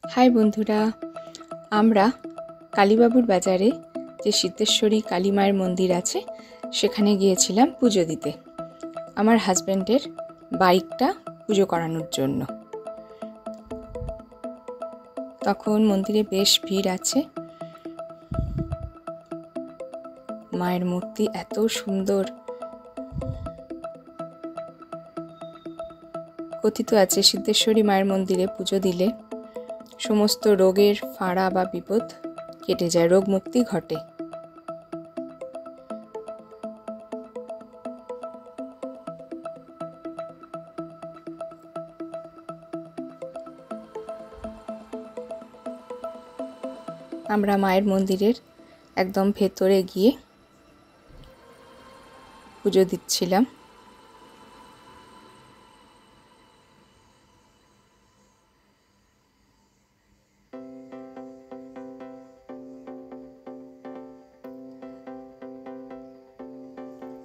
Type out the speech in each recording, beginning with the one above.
High বন্ধুরা, আমরা কালীবাবুর বাজারে যে সিদ্ধেশ্বরী কালী মায়ের মন্দির আছে সেখানে গিয়েছিলাম পুজো দিতে আমার হাজব্যান্ডের বাইকটা পুজো করানোর জন্য। তখন মন্দিরে বেশ ভিড় আছে। মায়ের মূর্তি এত সুন্দর। কথিত আছে সিদ্ধেশ্বরী মায়ের মন্দিরে পুজো দিলে সমস্ত রোগের ফাঁড়া বা বিপদ কেটে যায়, রোগ মুক্তি ঘটে। আমরা মায়ের মন্দিরের একদম ভেতরে গিয়ে পুজো দিচ্ছিলাম।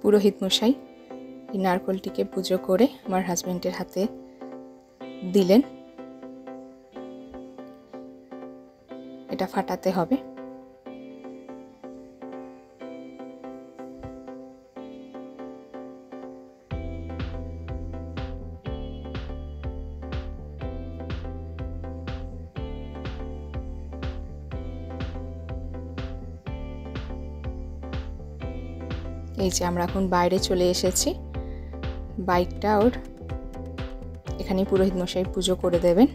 পুরোহিত মশাই এই নারকোলটিকে পুজো করে আমার হাজব্যান্ডের হাতে দিলেন। এটা ফাটাতে হবে। এই যে আমরা এখন বাইরে চলে এসেছি। বাইকটা ওর এখানে পুরোহিত মশাই পুজো করে দেবেন।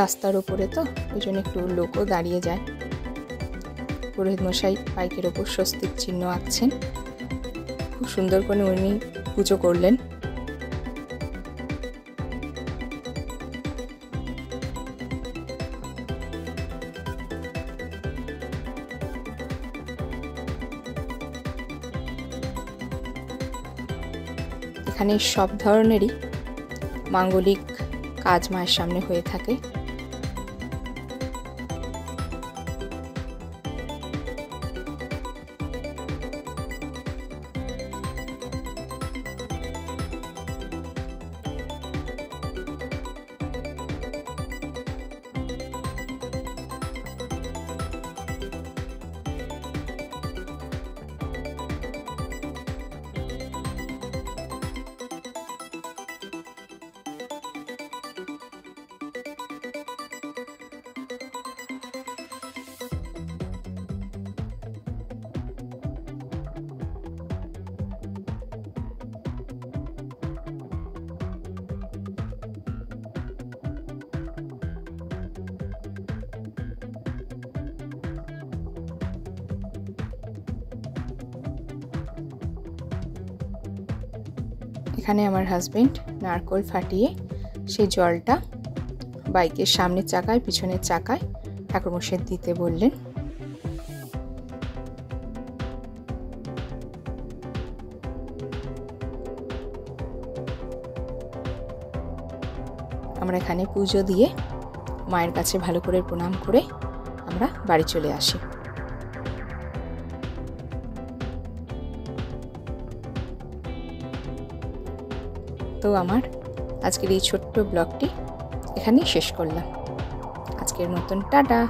রাস্তার উপরে তো ওই জন্য একটু লোকও দাঁড়িয়ে যায়। পুরোহিত মশাই বাইকের ওপর স্বস্তিক চিহ্ন আঁকছেন। খুব সুন্দর করে উনি পুজো করলেন। এখানে সব ধরনেরই মাঙ্গলিক কাজ মায়ের সামনে হয়ে থাকে। এখানে আমার হাজবেন্ড নারকোল ফাটিয়ে সেই জলটা বাইকের সামনের চাকায় পিছনের চাকায় ঠাকুরমশাই দিতে বললেন। আমরা এখানে পুজো দিয়ে মায়ের কাছে ভালো করে প্রণাম করে আমরা বাড়ি চলে আসি। তো আমার আজকের এই ছোট্ট ব্লগটি এখানেই শেষ করলাম। আজকের মতন টাটা।